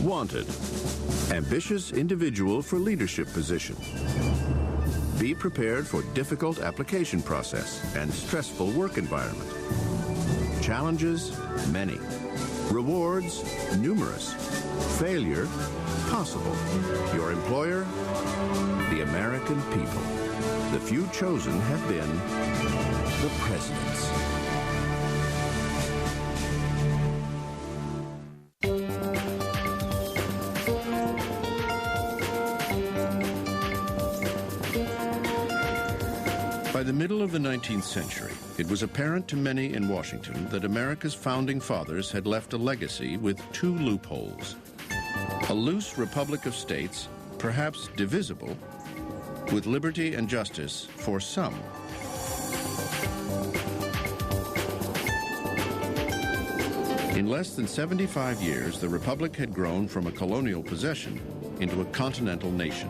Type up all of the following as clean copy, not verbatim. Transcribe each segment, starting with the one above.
Wanted. Ambitious individual for leadership position. Be prepared for difficult application process and stressful work environment. Challenges, many. Rewards, numerous. Failure, possible. Your employer, the American people. The few chosen have been the presidents. By the middle of the 19th century, it was apparent to many in Washington that America's founding fathers had left a legacy with two loopholes. A loose republic of states, perhaps divisible, with liberty and justice for some. In less than 75 years, the republic had grown from a colonial possession into a continental nation.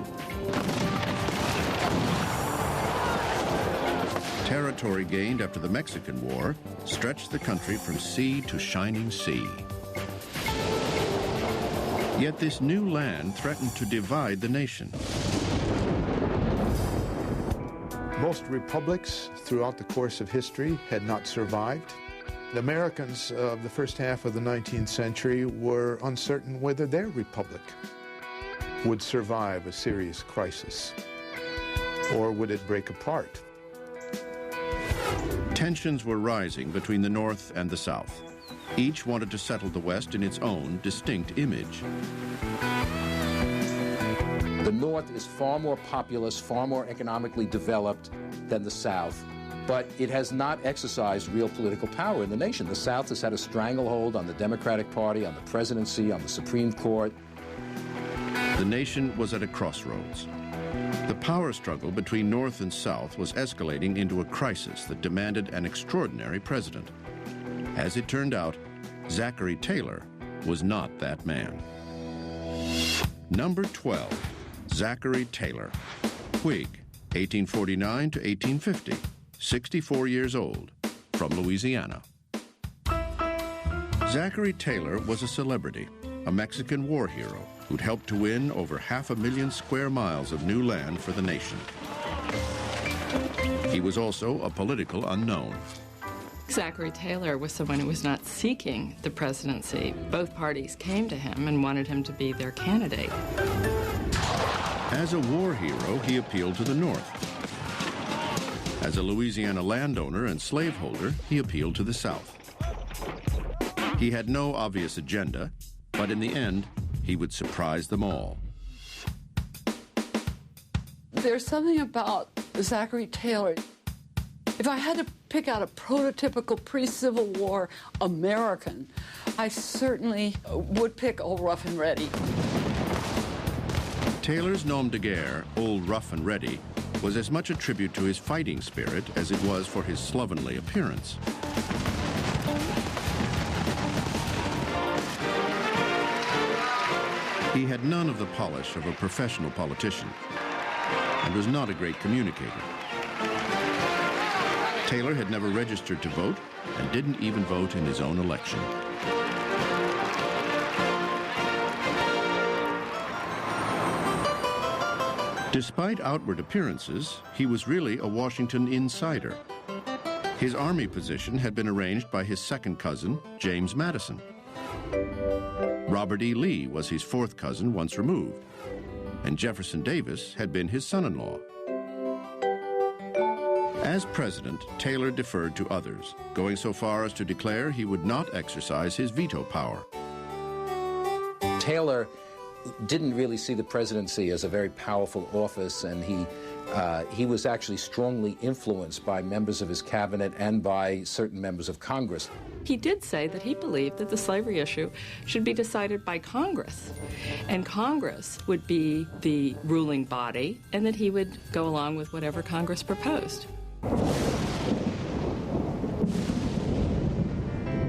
Territory gained after the Mexican War stretched the country from sea to shining sea. Yet this new land threatened to divide the nation. Most republics throughout the course of history had not survived. The Americans of the first half of the 19th century were uncertain whether their republic would survive a serious crisis, or would it break apart? Tensions were rising between the North and the South. Each wanted to settle the West in its own distinct image. The North is far more populous, far more economically developed than the South, but it has not exercised real political power in the nation. The South has had a stranglehold on the Democratic Party, on the presidency, on the Supreme Court. The nation was at a crossroads. The power struggle between North and South was escalating into a crisis that demanded an extraordinary president. As it turned out, Zachary Taylor was not that man. Number 12, Zachary Taylor, Whig, 1849 to 1850, 64 years old, from Louisiana. Zachary Taylor was a celebrity, a Mexican war hero who'd helped to win over 500,000 square miles of new land for the nation. He was also a political unknown. Zachary Taylor was someone who was not seeking the presidency. Both parties came to him and wanted him to be their candidate. As a war hero, he appealed to the North. As a Louisiana landowner and slaveholder, he appealed to the South. He had no obvious agenda, but in the end, he would surprise them all. There's something about Zachary Taylor. If I had to pick out a prototypical pre-Civil War American, I certainly would pick Old Rough and Ready. Taylor's nom de guerre, Old Rough and Ready, was as much a tribute to his fighting spirit as it was for his slovenly appearance. He had none of the polish of a professional politician and was not a great communicator. Taylor had never registered to vote and didn't even vote in his own election. Despite outward appearances, he was really a Washington insider. His Army position had been arranged by his second cousin, James Madison. Robert E. Lee was his fourth cousin once removed, and Jefferson Davis had been his son-in-law. As president, Taylor deferred to others, going so far as to declare he would not exercise his veto power. Taylor didn't really see the presidency as a very powerful office, and he was actually strongly influenced by members of his cabinet and by certain members of Congress. He did say that he believed that the slavery issue should be decided by Congress, and Congress would be the ruling body, and that he would go along with whatever Congress proposed.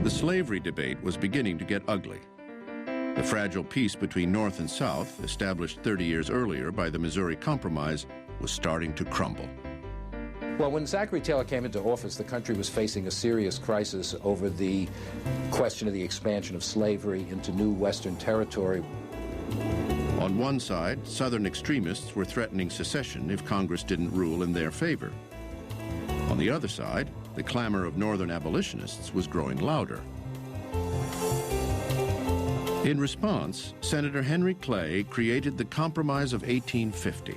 The slavery debate was beginning to get ugly. The fragile peace between North and South, established 30 years earlier by the Missouri Compromise, was starting to crumble. Well, when Zachary Taylor came into office, the country was facing a serious crisis over the question of the expansion of slavery into new Western territory. On one side, Southern extremists were threatening secession if Congress didn't rule in their favor. On the other side, the clamor of Northern abolitionists was growing louder. In response, Senator Henry Clay created the Compromise of 1850,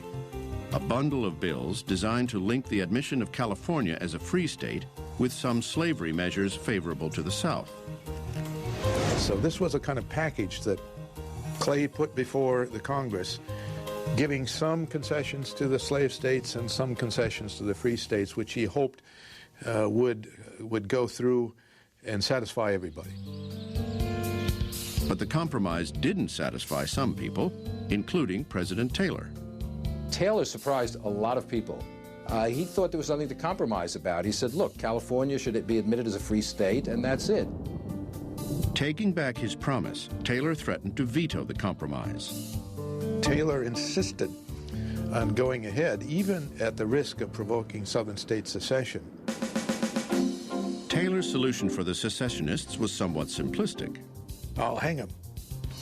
a bundle of bills designed to link the admission of California as a free state with some slavery measures favorable to the South. So this was a kind of package that Clay put before the Congress, giving some concessions to the slave states and some concessions to the free states, which he hoped would go through and satisfy everybody. But the compromise didn't satisfy some people, including President Taylor. Taylor surprised a lot of people. He thought there was nothing to compromise about. He said, look, California should be admitted as a free state, and that's it. Taking back his promise, Taylor threatened to veto the compromise. Taylor insisted on going ahead, even at the risk of provoking Southern state secession. Taylor's solution for the secessionists was somewhat simplistic. I'll hang him.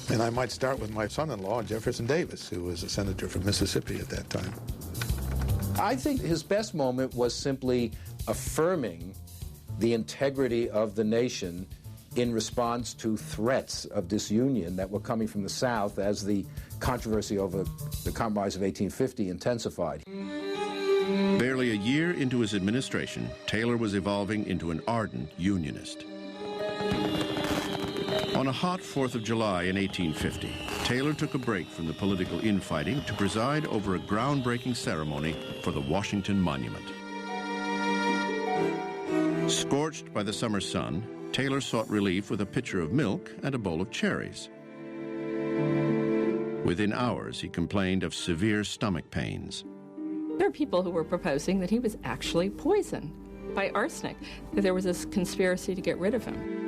And I might start with my son-in-law, Jefferson Davis, who was a senator from Mississippi at that time. I think his best moment was simply affirming the integrity of the nation in response to threats of disunion that were coming from the South as the controversy over the Compromise of 1850 intensified. Barely a year into his administration, Taylor was evolving into an ardent Unionist. On a hot 4th of July in 1850, Taylor took a break from the political infighting to preside over a groundbreaking ceremony for the Washington Monument. Scorched by the summer sun, Taylor sought relief with a pitcher of milk and a bowl of cherries. Within hours, he complained of severe stomach pains. There are people who were proposing that he was actually poisoned by arsenic, that there was this conspiracy to get rid of him.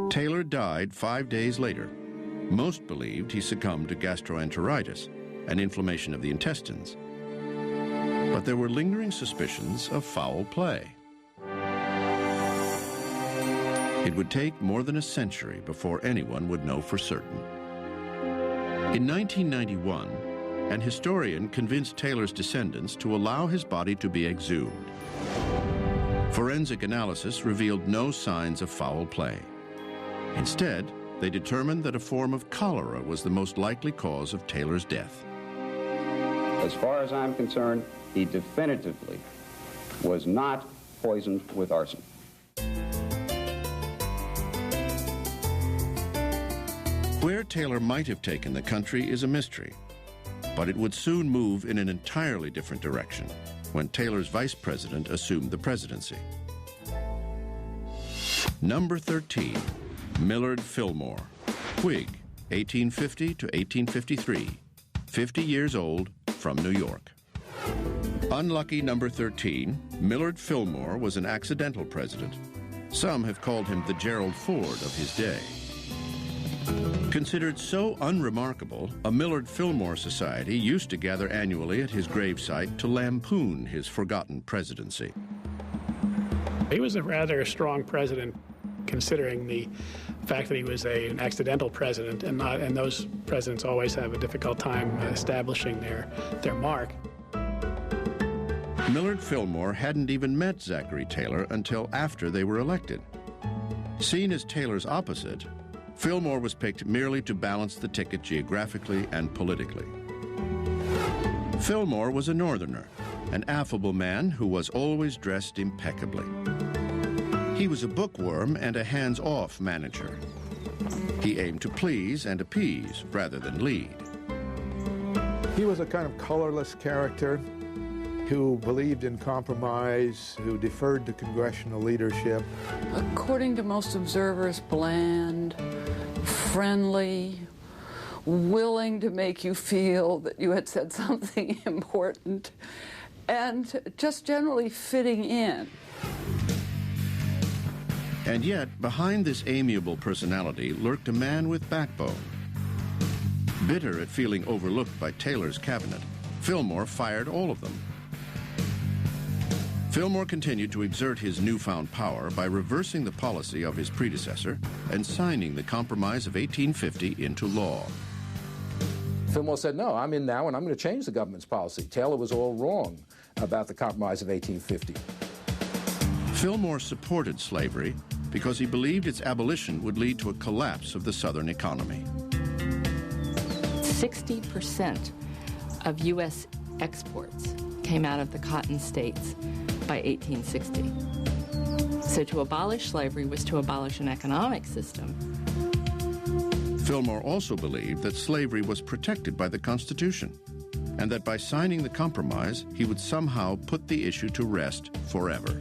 Taylor died 5 days later. Most believed he succumbed to gastroenteritis, an inflammation of the intestines. But there were lingering suspicions of foul play. It would take more than a century before anyone would know for certain. In 1991, an historian convinced Taylor's descendants to allow his body to be exhumed. Forensic analysis revealed no signs of foul play. Instead, they determined that a form of cholera was the most likely cause of Taylor's death. As far as I'm concerned, he definitively was not poisoned with arson. Where Taylor might have taken the country is a mystery, but it would soon move in an entirely different direction when Taylor's vice president assumed the presidency. Number 13, Millard Fillmore, Whig, 1850 to 1853, 50 years old, from New York. Unlucky number 13, Millard Fillmore was an accidental president. Some have called him the Gerald Ford of his day. Considered so unremarkable, a Millard Fillmore Society used to gather annually at his gravesite to lampoon his forgotten presidency. He was a rather strong president, considering the fact that he was an accidental president, and those presidents always have a difficult time establishing their mark. Millard Fillmore hadn't even met Zachary Taylor until after they were elected. Seen as Taylor's opposite, Fillmore was picked merely to balance the ticket geographically and politically. Fillmore was a Northerner, an affable man who was always dressed impeccably. He was a bookworm and a hands-off manager. He aimed to please and appease rather than lead. He was a kind of colorless character who believed in compromise, who deferred to congressional leadership. According to most observers, bland, friendly, willing to make you feel that you had said something important, and just generally fitting in. And yet, behind this amiable personality lurked a man with backbone. Bitter at feeling overlooked by Taylor's cabinet, Fillmore fired all of them. Fillmore continued to exert his newfound power by reversing the policy of his predecessor and signing the Compromise of 1850 into law. Fillmore said, no, I'm in now and I'm going to change the government's policy. Taylor was all wrong about the Compromise of 1850. Fillmore supported slavery because he believed its abolition would lead to a collapse of the Southern economy. 60% of U.S. exports came out of the cotton states by 1860. So to abolish slavery was to abolish an economic system. Fillmore also believed that slavery was protected by the Constitution, and that by signing the Compromise, he would somehow put the issue to rest forever.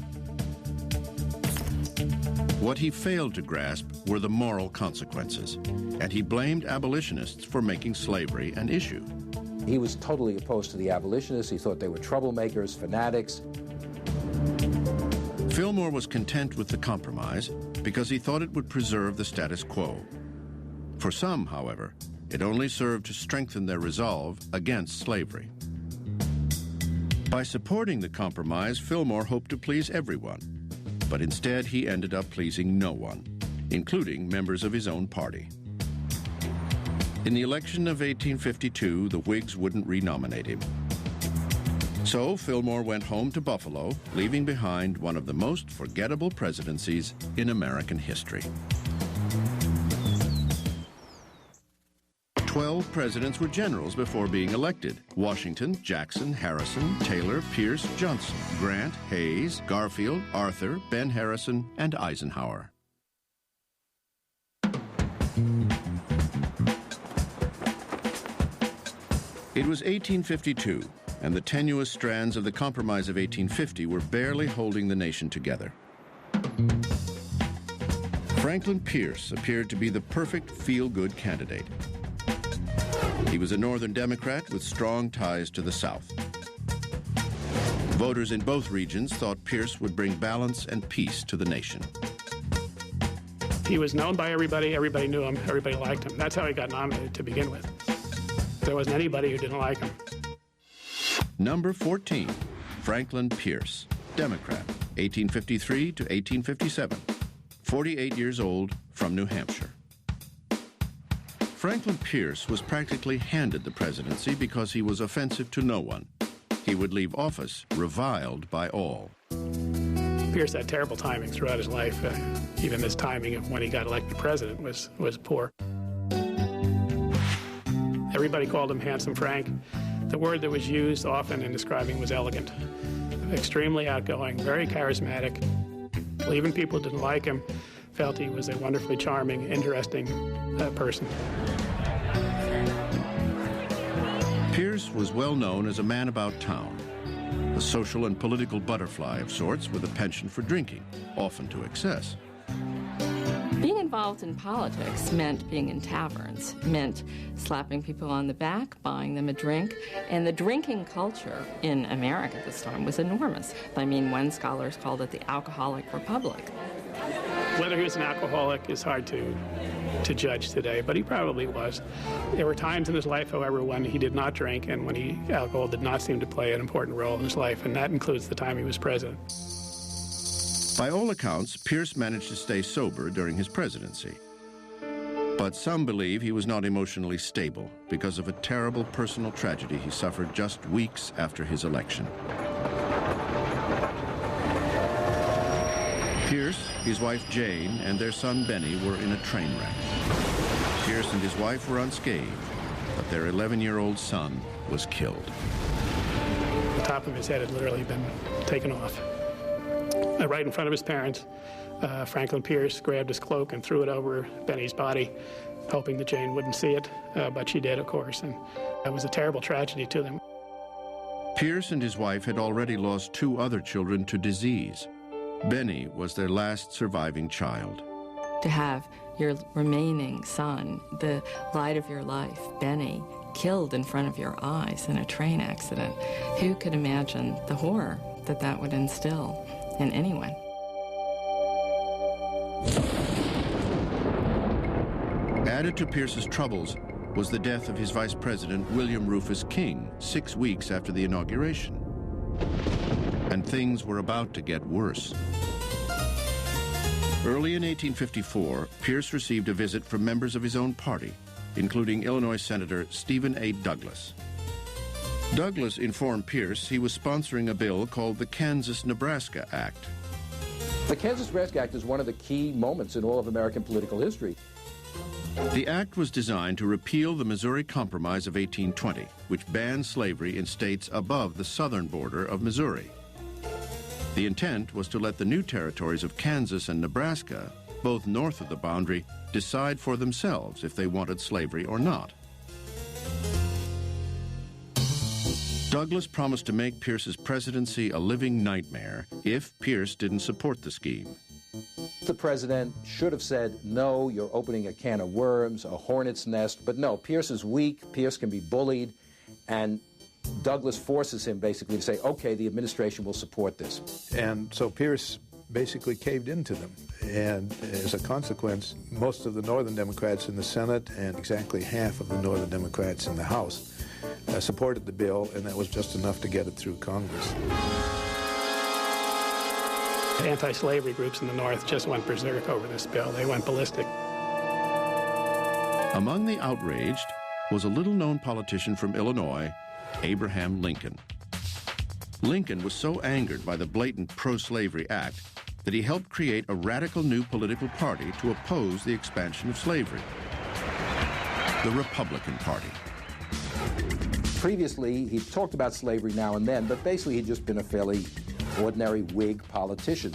What he failed to grasp were the moral consequences, and he blamed abolitionists for making slavery an issue. He was totally opposed to the abolitionists. He thought they were troublemakers, fanatics. Fillmore was content with the Compromise because he thought it would preserve the status quo. For some, however, it only served to strengthen their resolve against slavery. By supporting the Compromise, Fillmore hoped to please everyone, but instead he ended up pleasing no one, including members of his own party. In the election of 1852, the Whigs wouldn't renominate him. So Fillmore went home to Buffalo, leaving behind one of the most forgettable presidencies in American history. 12 presidents were generals before being elected: Washington, Jackson, Harrison, Taylor, Pierce, Johnson, Grant, Hayes, Garfield, Arthur, Ben Harrison, and Eisenhower. It was 1852, and the tenuous strands of the Compromise of 1850 were barely holding the nation together. Franklin Pierce appeared to be the perfect feel-good candidate. He was a Northern Democrat with strong ties to the South. Voters in both regions thought Pierce would bring balance and peace to the nation. He was known by everybody. Everybody knew him. Everybody liked him. That's how he got nominated to begin with. There wasn't anybody who didn't like him. Number 14, Franklin Pierce, Democrat, 1853 to 1857, 48 years old, from New Hampshire. Franklin Pierce was practically handed the presidency because he was offensive to no one. He would leave office reviled by all. Pierce had terrible timing throughout his life. Even his timing of when he got elected president was poor. Everybody called him Handsome Frank. The word that was used often in describing was elegant. Extremely outgoing, very charismatic. Even people who didn't like him felt he was a wonderfully charming, interesting person. Pierce was well known as a man about town, a social and political butterfly of sorts with a penchant for drinking, often to excess. Being involved in politics meant being in taverns, meant slapping people on the back, buying them a drink, and the drinking culture in America at this time was enormous. I mean, one scholar called it the alcoholic republic. Whether he was an alcoholic is hard to judge today, but he probably was. There were times in his life, however, when he did not drink and when alcohol did not seem to play an important role in his life, and that includes the time he was president. By all accounts, Pierce managed to stay sober during his presidency. But some believe he was not emotionally stable because of a terrible personal tragedy he suffered just weeks after his election. Pierce, his wife Jane, and their son Benny were in a train wreck. Pierce and his wife were unscathed, but their 11-year-old son was killed. The top of his head had literally been taken off. Right in front of his parents, Franklin Pierce grabbed his cloak and threw it over Benny's body, hoping that Jane wouldn't see it, but she did, of course, and that was a terrible tragedy to them. Pierce and his wife had already lost 2 other children to disease. Benny was their last surviving child. To have your remaining son, the light of your life, Benny, killed in front of your eyes in a train accident, who could imagine the horror that that would instill in anyone? Added to Pierce's troubles was the death of his vice president, William Rufus King, 6 weeks after the inauguration. and things were about to get worse. Early in 1854, Pierce received a visit from members of his own party, including Illinois Senator Stephen A. Douglas. Douglas informed Pierce he was sponsoring a bill called the Kansas-Nebraska Act. The Kansas-Nebraska Act is one of the key moments in all of American political history. The act was designed to repeal the Missouri Compromise of 1820, which banned slavery in states above the southern border of Missouri. The intent was to let the new territories of Kansas and Nebraska, both north of the boundary, decide for themselves if they wanted slavery or not. Douglas promised to make Pierce's presidency a living nightmare if Pierce didn't support the scheme. The president should have said, no, you're opening a can of worms, a hornet's nest. But no, Pierce is weak, Pierce can be bullied, and Douglas forces him basically to say, okay, the administration will support this. And so Pierce basically caved into them. And as a consequence, most of the Northern Democrats in the Senate and exactly half of the Northern Democrats in the House supported the bill, and that was just enough to get it through Congress. Anti-slavery groups in the North just went berserk over this bill. They went ballistic. Among the outraged was a little-known politician from Illinois, Abraham Lincoln. Lincoln was so angered by the blatant pro-slavery act that he helped create a radical new political party to oppose the expansion of slavery, the Republican Party. Previously, he talked about slavery now and then, but basically he'd just been a fairly ordinary Whig politician.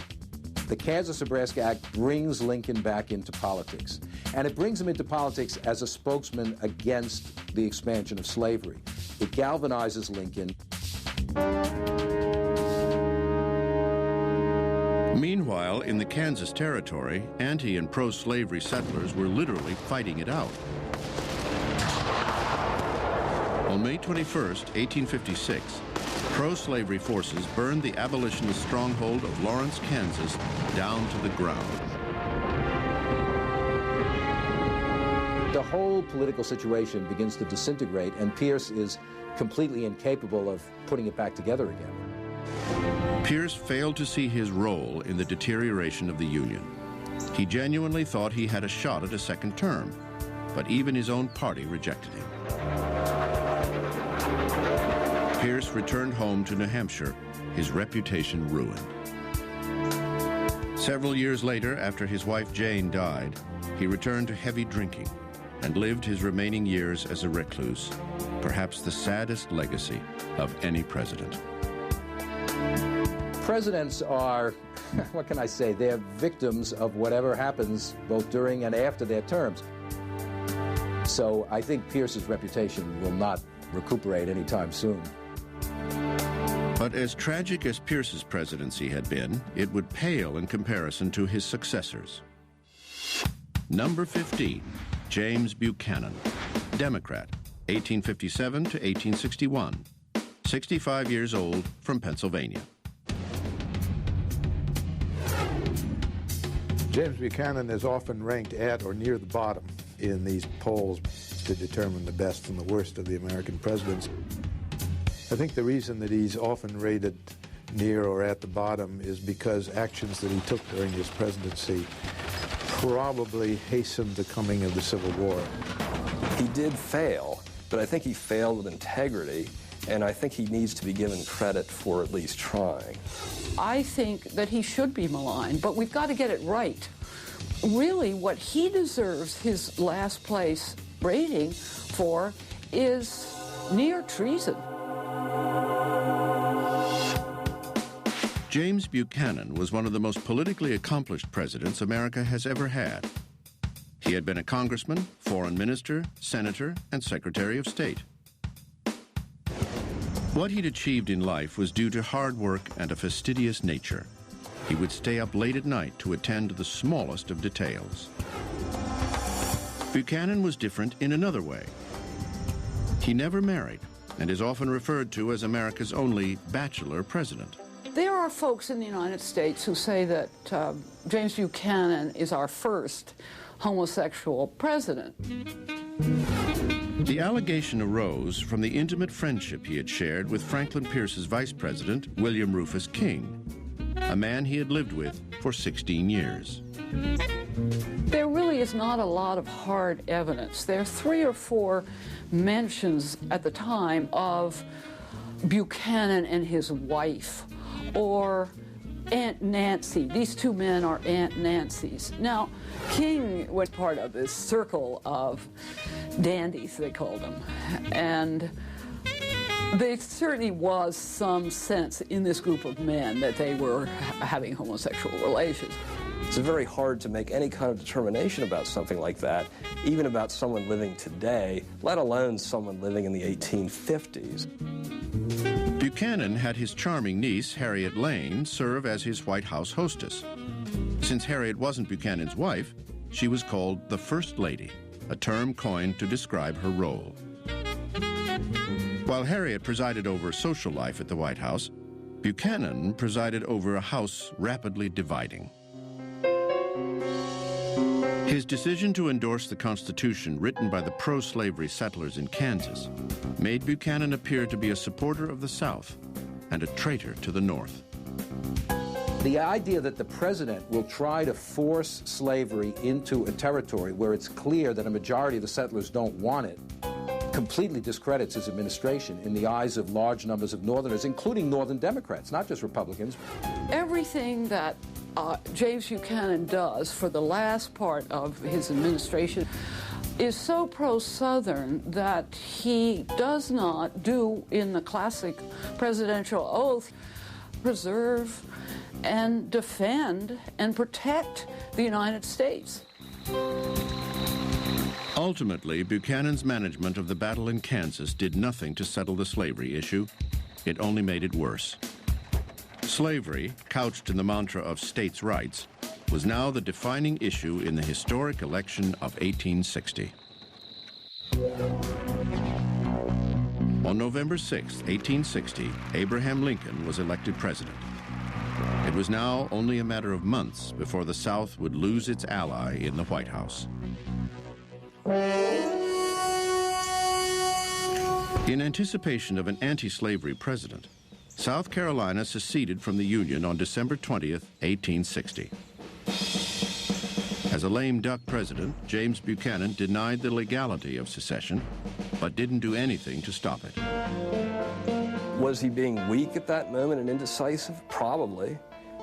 The Kansas-Nebraska Act brings Lincoln back into politics, and it brings him into politics as a spokesman against the expansion of slavery. It galvanizes Lincoln. Meanwhile, in the Kansas Territory, anti- and pro-slavery settlers were literally fighting it out. On May 21st, 1856, pro-slavery forces burned the abolitionist stronghold of Lawrence, Kansas, down to the ground. The whole political situation begins to disintegrate, and Pierce is completely incapable of putting it back together again. Pierce failed to see his role in the deterioration of the Union. He genuinely thought he had a shot at a second term, but even his own party rejected him. Pierce returned home to New Hampshire, his reputation ruined. Several years later, after his wife Jane died, he returned to heavy drinking and lived his remaining years as a recluse, perhaps the saddest legacy of any president. Presidents are, what can I say, they're victims of whatever happens both during and after their terms. So I think Pierce's reputation will not recuperate anytime soon. But as tragic as Pierce's presidency had been, it would pale in comparison to his successors. Number 15, James Buchanan, Democrat, 1857 to 1861, 65 years old, from Pennsylvania. James Buchanan is often ranked at or near the bottom in these polls to determine the best and the worst of the American presidents. I think the reason that he's often rated near or at the bottom is because actions that he took during his presidency probably hastened the coming of the Civil War. He did fail, but I think he failed with integrity, and I think he needs to be given credit for at least trying. I think that he should be maligned, but we've got to get it right. Really, what he deserves his last place rating for is near treason. James Buchanan was one of the most politically accomplished presidents America has ever had. He had been a congressman, foreign minister, senator, and secretary of state. What he'd achieved in life was due to hard work and a fastidious nature. He would stay up late at night to attend to the smallest of details. Buchanan was different in another way. He never married and is often referred to as America's only bachelor president. There are folks in the United States who say that James Buchanan is our first homosexual president. The allegation arose from the intimate friendship he had shared with Franklin Pierce's vice president, William Rufus King, a man he had lived with for 16 years. There really is not a lot of hard evidence. There are 3 or 4 mentions at the time of Buchanan and his wife, or Aunt Nancy. These 2 men are Aunt Nancys. Now, King was part of this circle of dandies, they called them, and there certainly was some sense in this group of men that they were having homosexual relations. It's very hard to make any kind of determination about something like that, even about someone living today, let alone someone living in the 1850s. Buchanan had his charming niece, Harriet Lane, serve as his White House hostess. Since Harriet wasn't Buchanan's wife, she was called the First Lady, a term coined to describe her role. While Harriet presided over social life at the White House, Buchanan presided over a house rapidly dividing. His decision to endorse the Constitution written by the pro-slavery settlers in Kansas made Buchanan appear to be a supporter of the South and a traitor to the North. The idea that the president will try to force slavery into a territory where it's clear that a majority of the settlers don't want it completely discredits his administration in the eyes of large numbers of Northerners, including Northern Democrats, not just Republicans. Everything that James Buchanan does for the last part of his administration is so pro-Southern that he does not do, in the classic presidential oath, preserve and defend and protect the United States. Ultimately, Buchanan's management of the battle in Kansas did nothing to settle the slavery issue. It only made it worse. Slavery, couched in the mantra of states' rights, was now the defining issue in the historic election of 1860. On November 6, 1860, Abraham Lincoln was elected president. It was now only a matter of months before the South would lose its ally in the White House. In anticipation of an anti-slavery president, South Carolina seceded from the Union on December 20th, 1860. As a lame duck president, James Buchanan denied the legality of secession, but didn't do anything to stop it. Was he being weak at that moment and indecisive? Probably.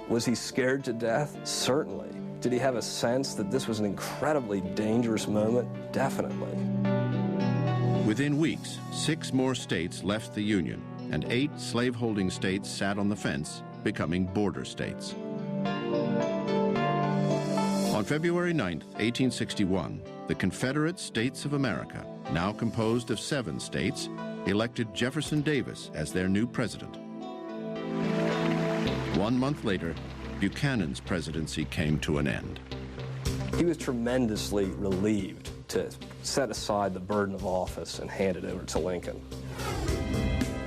Was he scared to death? Certainly. Did he have a sense that this was an incredibly dangerous moment? Definitely. Within weeks, 6 more states left the Union, and 8 slaveholding states sat on the fence, becoming border states. On February 9, 1861, the Confederate States of America, now composed of 7 states, elected Jefferson Davis as their new president. 1 month later, Buchanan's presidency came to an end. He was tremendously relieved to set aside the burden of office and hand it over to Lincoln.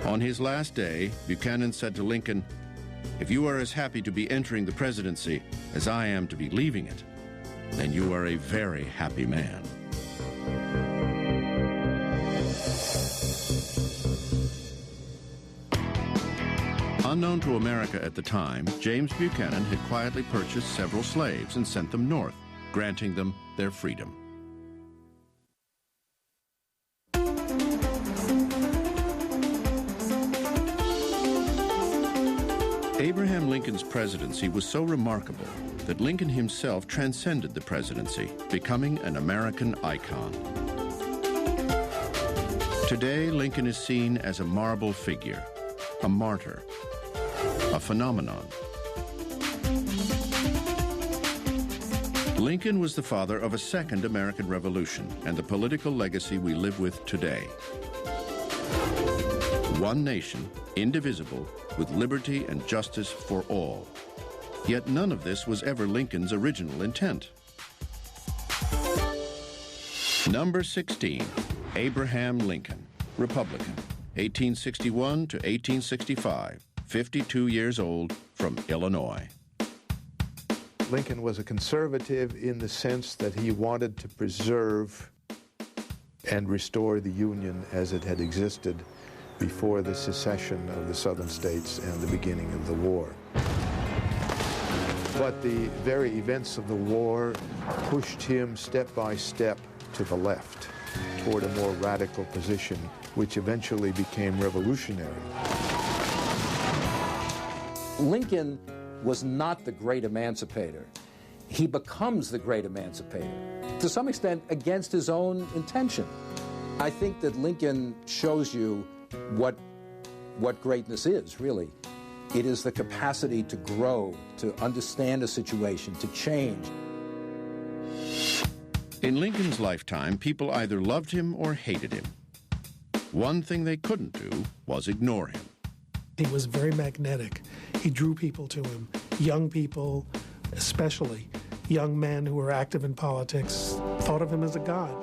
On his last day, Buchanan said to Lincoln, "If you are as happy to be entering the presidency as I am to be leaving it, then you are a very happy man." Unknown to America at the time, James Buchanan had quietly purchased several slaves and sent them north, granting them their freedom. Abraham Lincoln's presidency was so remarkable that Lincoln himself transcended the presidency, becoming an American icon. Today, Lincoln is seen as a marble figure, a martyr, a phenomenon. Lincoln was the father of a second American Revolution and the political legacy we live with today. One nation, indivisible, with liberty and justice for all. Yet none of this was ever Lincoln's original intent. Number 16, Abraham Lincoln, Republican, 1861 to 1865, 52 years old, from Illinois. Lincoln was a conservative in the sense that he wanted to preserve and restore the Union as it had existed before the secession of the southern states and the beginning of the war. But the very events of the war pushed him step by step to the left, toward a more radical position, which eventually became revolutionary. Lincoln was not the great emancipator. He becomes the great emancipator, to some extent against his own intention. I think that Lincoln shows you what greatness is, really. It is the capacity to grow, to understand a situation, to change. In Lincoln's lifetime, people either loved him or hated him. One thing they couldn't do was ignore him. He was very magnetic. He drew people to him, young people especially. Young men who were active in politics thought of him as a god.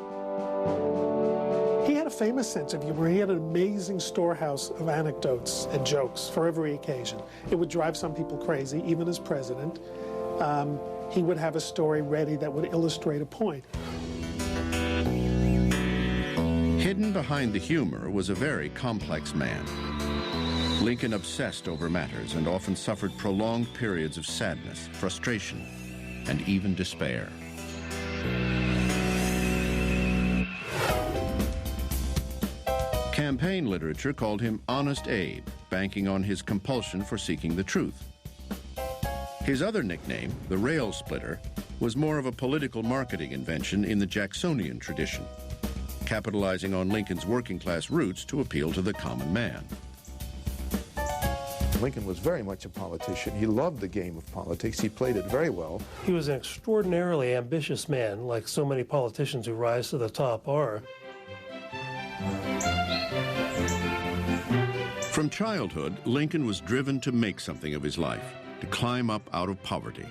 He had a famous sense of humor. He had an amazing storehouse of anecdotes and jokes for every occasion. It would drive some people crazy, even as president. He would have a story ready that would illustrate a point. Hidden behind the humor was a very complex man. Lincoln obsessed over matters and often suffered prolonged periods of sadness, frustration, and even despair. Campaign literature called him Honest Abe, banking on his compulsion for seeking the truth. His other nickname, the Rail Splitter, was more of a political marketing invention in the Jacksonian tradition, capitalizing on Lincoln's working-class roots to appeal to the common man. Lincoln was very much a politician. He loved the game of politics. He played it very well. He was an extraordinarily ambitious man, like so many politicians who rise to the top are. From childhood, Lincoln was driven to make something of his life, to climb up out of poverty.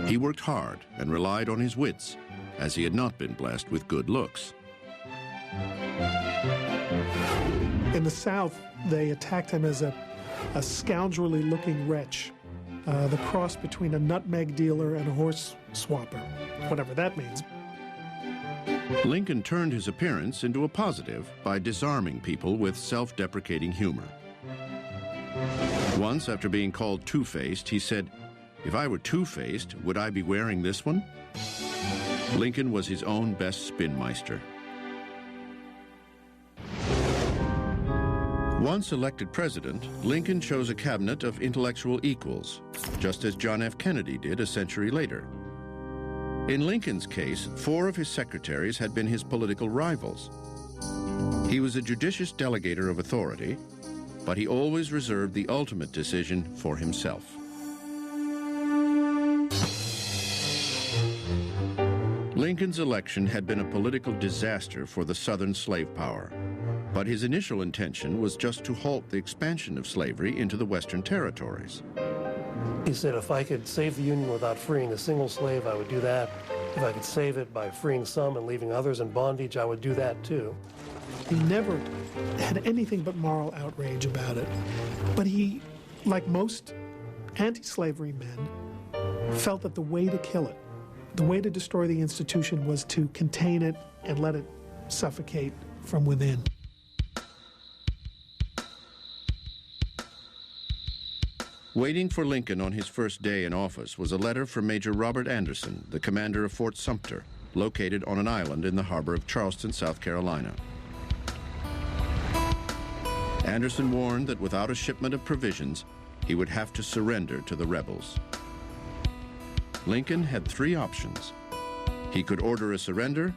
He worked hard and relied on his wits, as he had not been blessed with good looks. In the South, they attacked him as a scoundrelly-looking wretch, the cross between a nutmeg dealer and a horse swapper, whatever that means. Lincoln turned his appearance into a positive by disarming people with self-deprecating humor. Once, after being called two-faced, he said, "If I were two-faced, would I be wearing this one?" Lincoln was his own best spinmeister. Once elected president, Lincoln chose a cabinet of intellectual equals, just as John F. Kennedy did a century later. In Lincoln's case, 4 of his secretaries had been his political rivals. He was a judicious delegator of authority, but he always reserved the ultimate decision for himself. Lincoln's election had been a political disaster for the Southern slave power, but his initial intention was just to halt the expansion of slavery into the Western territories. He said, if I could save the Union without freeing a single slave, I would do that. If I could save it by freeing some and leaving others in bondage, I would do that too. He never had anything but moral outrage about it. But he, like most anti-slavery men, felt that the way to kill it, the way to destroy the institution, was to contain it and let it suffocate from within. Waiting for Lincoln on his first day in office was a letter from Major Robert Anderson, the commander of Fort Sumter, located on an island in the harbor of Charleston, South Carolina. Anderson warned that without a shipment of provisions, he would have to surrender to the rebels. Lincoln had 3 options. He could order a surrender,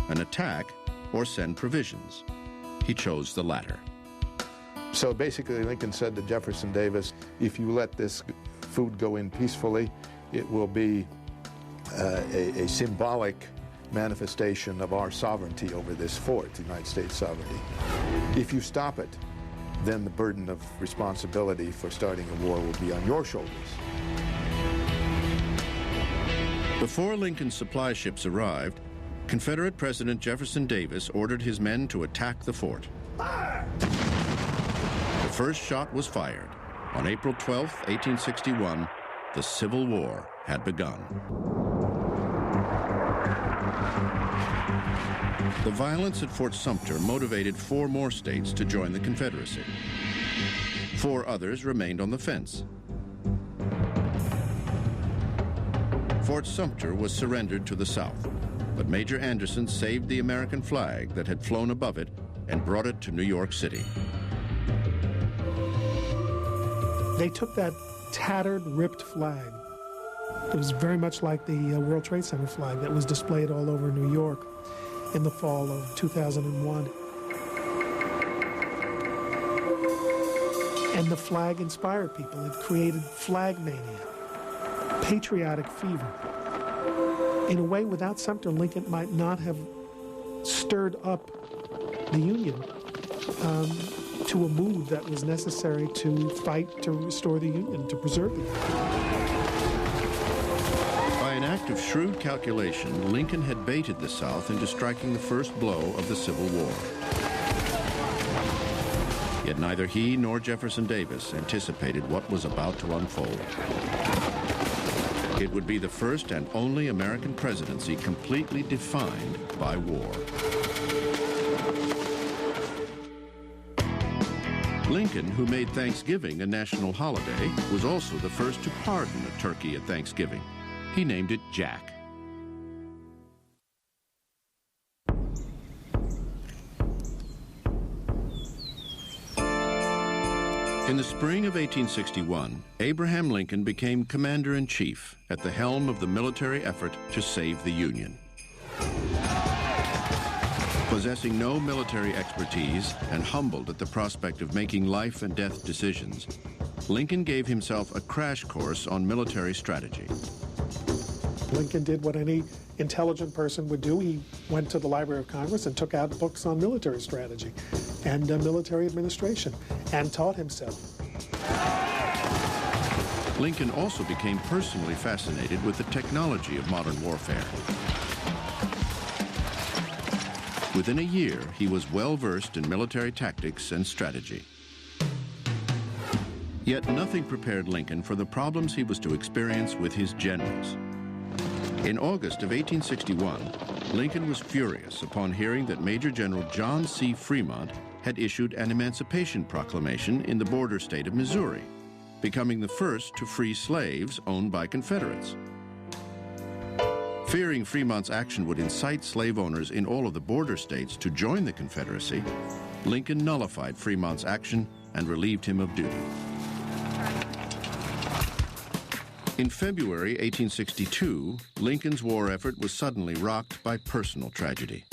an attack, or send provisions. He chose the latter. So basically, Lincoln said to Jefferson Davis, if you let this food go in peacefully, it will be a symbolic manifestation of our sovereignty over this fort, the United States sovereignty. If you stop it, then the burden of responsibility for starting a war will be on your shoulders. Before Lincoln's supply ships arrived, Confederate President Jefferson Davis ordered his men to attack the fort. Fire! The first shot was fired. On April 12, 1861, the Civil War had begun. The violence at Fort Sumter motivated 4 more states to join the Confederacy. 4 others remained on the fence. Fort Sumter was surrendered to the South, but Major Anderson saved the American flag that had flown above it and brought it to New York City. They took that tattered, ripped flag. It was very much like the World Trade Center flag that was displayed all over New York in the fall of 2001. And the flag inspired people. It created flag mania, patriotic fever. In a way, without Sumter, Lincoln might not have stirred up the Union to a mood that was necessary to fight to restore the Union, to preserve the Union. By an act of shrewd calculation, Lincoln had baited the South into striking the first blow of the Civil War. Yet neither he nor Jefferson Davis anticipated what was about to unfold. It would be the first and only American presidency completely defined by war. Lincoln, who made Thanksgiving a national holiday, was also the first to pardon a turkey at Thanksgiving. He named it Jack. In the spring of 1861, Abraham Lincoln became commander-in-chief at the helm of the military effort to save the Union. Possessing no military expertise and humbled at the prospect of making life and death decisions, Lincoln gave himself a crash course on military strategy. Lincoln did what any intelligent person would do. He went to the Library of Congress and took out books on military strategy and military administration and taught himself. Lincoln also became personally fascinated with the technology of modern warfare. Within a year, he was well-versed in military tactics and strategy. Yet nothing prepared Lincoln for the problems he was to experience with his generals. In August of 1861, Lincoln was furious upon hearing that Major General John C. Fremont had issued an emancipation proclamation in the border state of Missouri, becoming the first to free slaves owned by Confederates. Fearing Fremont's action would incite slave owners in all of the border states to join the Confederacy, Lincoln nullified Fremont's action and relieved him of duty. In February 1862, Lincoln's war effort was suddenly rocked by personal tragedy.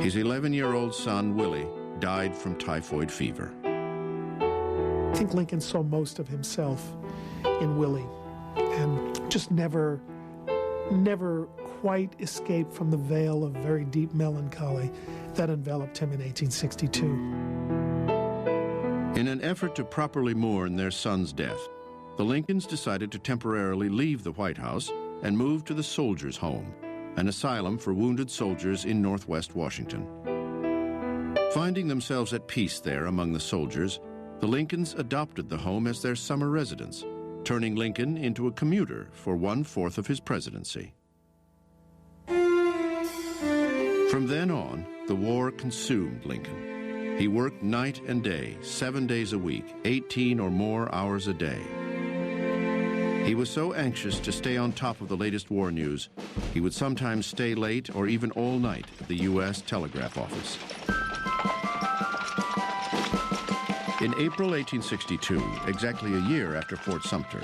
His 11-year-old son, Willie, died from typhoid fever. I think Lincoln saw most of himself in Willie and just never quite escaped from the veil of very deep melancholy that enveloped him in 1862. In an effort to properly mourn their son's death, the Lincolns decided to temporarily leave the White House and move to the Soldiers' Home, an asylum for wounded soldiers in Northwest Washington. Finding themselves at peace there among the soldiers, the Lincolns adopted the home as their summer residence, turning Lincoln into a commuter for 1/4 of his presidency. From then on, the war consumed Lincoln. He worked night and day, 7 days a week, 18 or more hours a day. He was so anxious to stay on top of the latest war news, he would sometimes stay late or even all night at the U.S. Telegraph Office. In April 1862, exactly a year after Fort Sumter,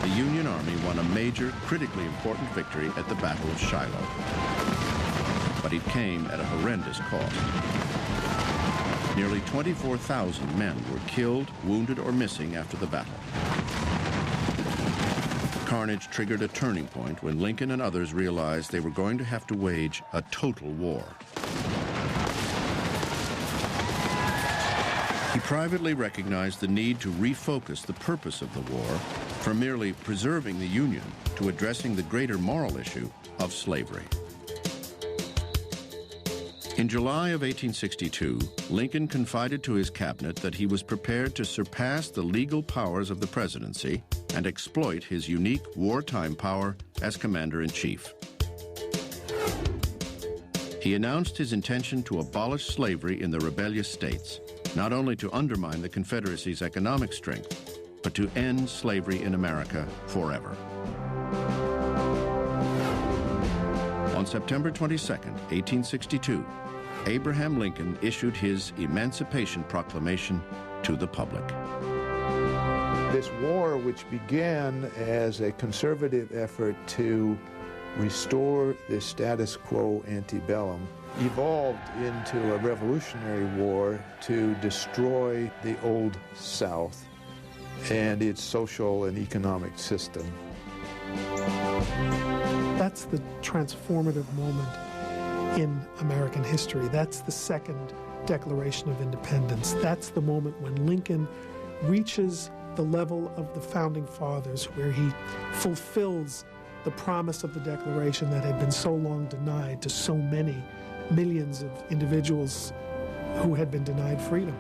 the Union Army won a major, critically important victory at the Battle of Shiloh. But it came at a horrendous cost. Nearly 24,000 men were killed, wounded, or missing after the battle. Carnage triggered a turning point when Lincoln and others realized they were going to have to wage a total war. He privately recognized the need to refocus the purpose of the war from merely preserving the Union to addressing the greater moral issue of slavery. In July of 1862, Lincoln confided to his cabinet that he was prepared to surpass the legal powers of the presidency and exploit his unique wartime power as commander-in-chief. He announced his intention to abolish slavery in the rebellious states, not only to undermine the Confederacy's economic strength, but to end slavery in America forever. On September 22, 1862, Abraham Lincoln issued his Emancipation Proclamation to the public. This war, which began as a conservative effort to restore the status quo antebellum, evolved into a revolutionary war to destroy the old South and its social and economic system. That's the transformative moment in American history. That's the second Declaration of Independence. That's the moment when Lincoln reaches the level of the Founding Fathers, where he fulfills the promise of the Declaration that had been so long denied to so many millions of individuals who had been denied freedom.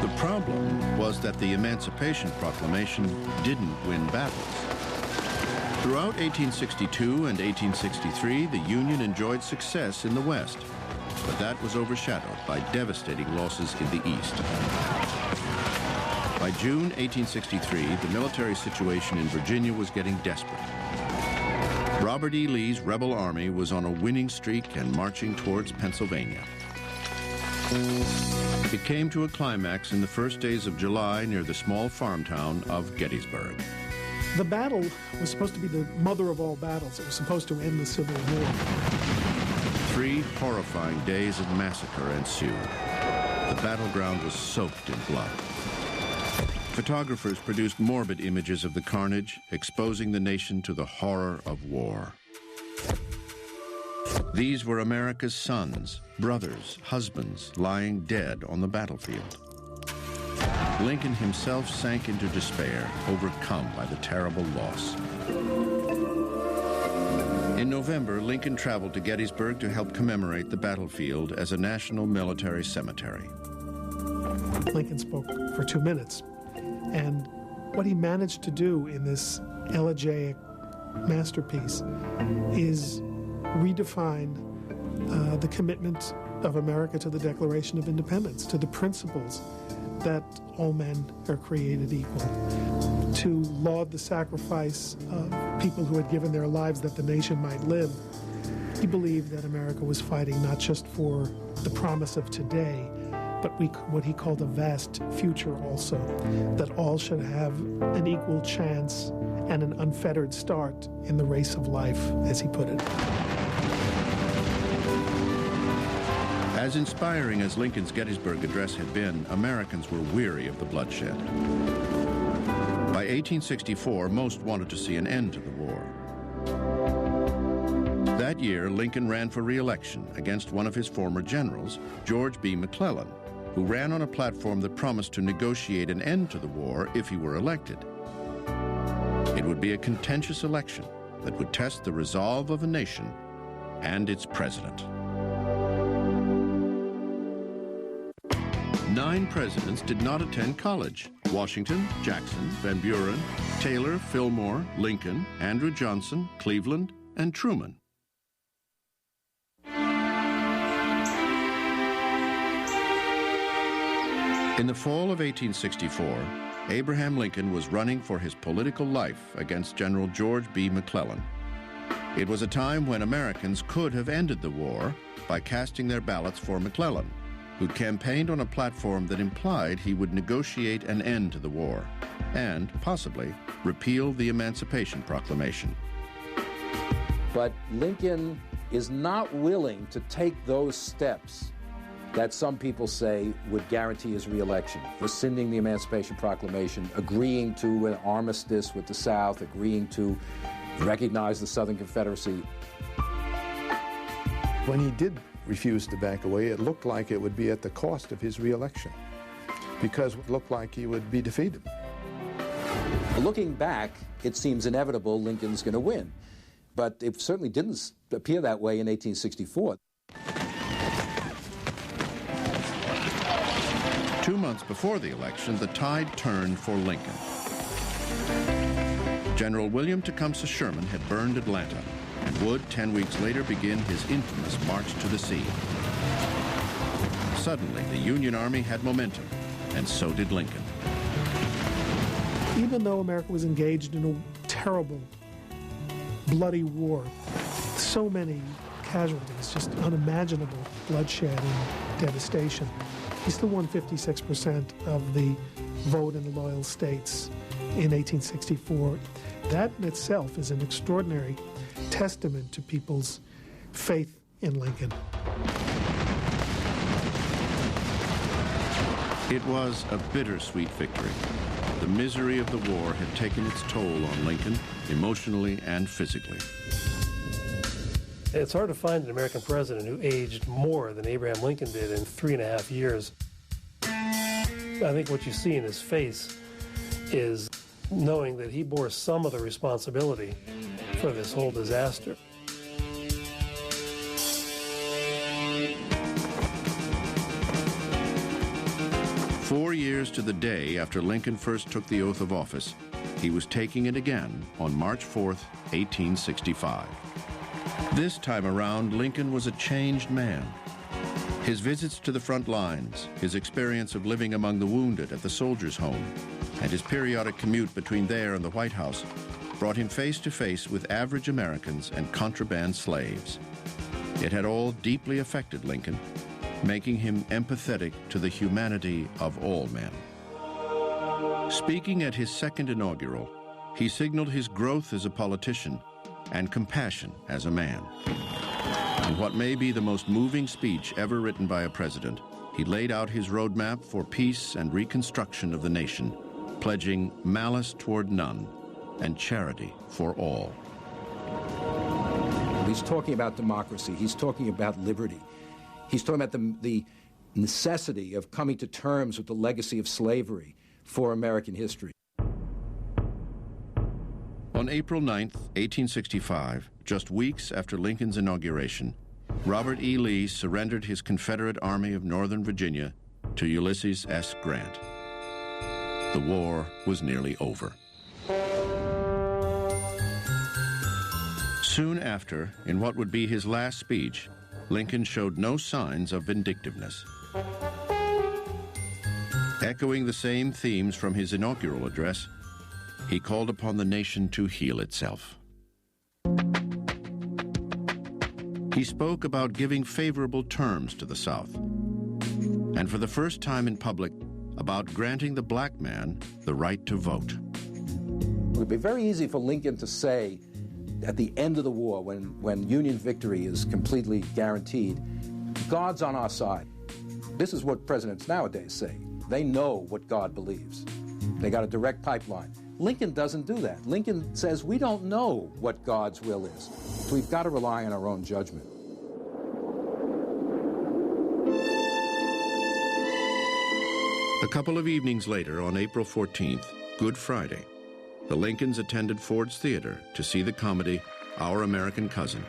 The problem was that the Emancipation Proclamation didn't win battles. Throughout 1862 and 1863, the Union enjoyed success in the West, but that was overshadowed by devastating losses in the East. By June 1863, the military situation in Virginia was getting desperate. Robert E. Lee's rebel army was on a winning streak and marching towards Pennsylvania. It came to a climax in the first days of July near the small farm town of Gettysburg. The battle was supposed to be the mother of all battles. It was supposed to end the Civil War. 3 horrifying days of massacre ensued. The battleground was soaked in blood. Photographers produced morbid images of the carnage, exposing the nation to the horror of war. These were America's sons, brothers, husbands, lying dead on the battlefield. Lincoln himself sank into despair, overcome by the terrible loss. In November, Lincoln traveled to Gettysburg to help commemorate the battlefield as a national military cemetery. Lincoln spoke for 2 minutes, and what he managed to do in this elegiac masterpiece is redefine the commitment of America to the Declaration of Independence, to the principles that all men are created equal, to laud the sacrifice of people who had given their lives that the nation might live. He believed that America was fighting not just for the promise of today, but what he called a vast future also, that all should have an equal chance and an unfettered start in the race of life, as he put it. As inspiring as Lincoln's Gettysburg Address had been, Americans were weary of the bloodshed. By 1864, most wanted to see an end to the war. That year, Lincoln ran for re-election against one of his former generals, George B. McClellan, who ran on a platform that promised to negotiate an end to the war if he were elected. It would be a contentious election that would test the resolve of a nation and its president. 9 presidents did not attend college: Washington, Jackson, Van Buren, Taylor, Fillmore, Lincoln, Andrew Johnson, Cleveland, and Truman. In the fall of 1864, Abraham Lincoln was running for his political life against General George B. McClellan. It was a time when Americans could have ended the war by casting their ballots for McClellan, who'd campaigned on a platform that implied he would negotiate an end to the war and, possibly, repeal the Emancipation Proclamation. But Lincoln is not willing to take those steps that some people say would guarantee his re-election: rescinding the Emancipation Proclamation, agreeing to an armistice with the South, agreeing to recognize the Southern Confederacy. When he did refused to back away, it looked like it would be at the cost of his re-election, because it looked like he would be defeated. Looking back, it seems inevitable Lincoln's going to win, but it certainly didn't appear that way in 1864. months before the election, the tide turned for Lincoln. General William Tecumseh Sherman had burned Atlanta and would, 10 weeks later, begin his infamous march to the sea. Suddenly, the Union Army had momentum, and so did Lincoln. Even though America was engaged in a terrible, bloody war, so many casualties, just unimaginable bloodshed and devastation, he still won 56% of the vote in the loyal states in 1864. That in itself is an extraordinary testament to people's faith in Lincoln. It was a bittersweet victory. The misery of the war had taken its toll on Lincoln, emotionally and physically. It's hard to find an American president who aged more than Abraham Lincoln did in 3.5 years. I think what you see in his face is knowing that he bore some of the responsibility for this whole disaster. Four years to the day after Lincoln first took the oath of office, he was taking it again on March 4th, 1865. This time around, Lincoln was a changed man. His visits to the front lines, his experience of living among the wounded at the soldiers' home, and his periodic commute between there and the White House brought him face to face with average Americans and contraband slaves. It had all deeply affected Lincoln, making him empathetic to the humanity of all men. Speaking at his second inaugural, he signaled his growth as a politician and compassion as a man. In what may be the most moving speech ever written by a president, he laid out his roadmap for peace and reconstruction of the nation, pledging malice toward none and charity for all. He's talking about democracy. He's talking about liberty. He's talking about the necessity of coming to terms with the legacy of slavery for American history. On April 9th, 1865, just weeks after Lincoln's inauguration, Robert E. Lee surrendered his Confederate Army of Northern Virginia to Ulysses S. Grant. The war was nearly over. Soon after, in what would be his last speech, Lincoln showed no signs of vindictiveness. Echoing the same themes from his inaugural address, he called upon the nation to heal itself. He spoke about giving favorable terms to the South, and for the first time in public, about granting the black man the right to vote. It would be very easy for Lincoln to say at the end of the war, when Union victory is completely guaranteed, God's on our side. This is what presidents nowadays say. They know what God believes. They got a direct pipeline. Lincoln doesn't do that. Lincoln says we don't know what God's will is, so we've got to rely on our own judgment. A couple of evenings later, on April 14th, Good Friday, the Lincolns attended Ford's Theater to see the comedy Our American Cousin.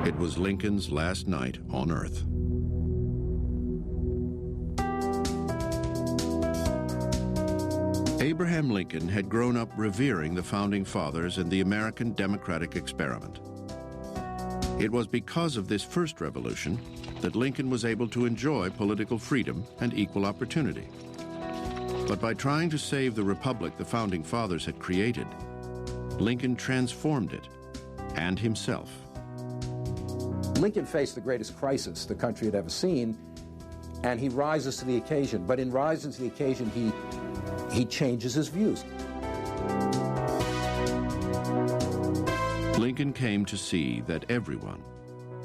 It was Lincoln's last night on Earth. Abraham Lincoln had grown up revering the Founding Fathers and the American democratic experiment. It was because of this first revolution that Lincoln was able to enjoy political freedom and equal opportunity. But by trying to save the republic the Founding Fathers had created, Lincoln transformed it and himself. Lincoln faced the greatest crisis the country had ever seen, and he rises to the occasion. But in rising to the occasion, he changes his views. Lincoln came to see that everyone,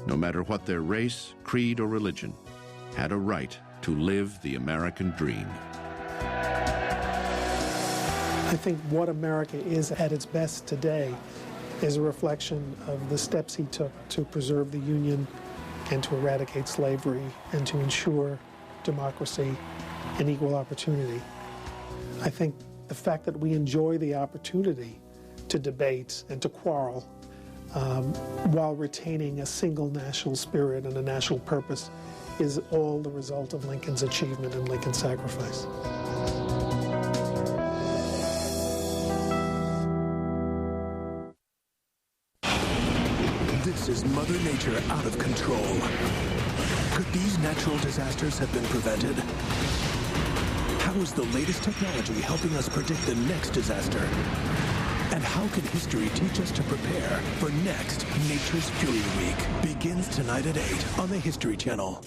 no matter what their race, creed, or religion, had a right to live the American dream. I think what America is at its best today is a reflection of the steps he took to preserve the Union and to eradicate slavery and to ensure democracy and equal opportunity. I think the fact that we enjoy the opportunity to debate and to quarrel while retaining a single national spirit and a national purpose, is all the result of Lincoln's achievement and Lincoln's sacrifice. This is Mother Nature out of control. Could these natural disasters have been prevented? How is the latest technology helping us predict the next disaster? And how can history teach us to prepare for next Nature's Fury Week? Begins tonight at 8 on the History Channel.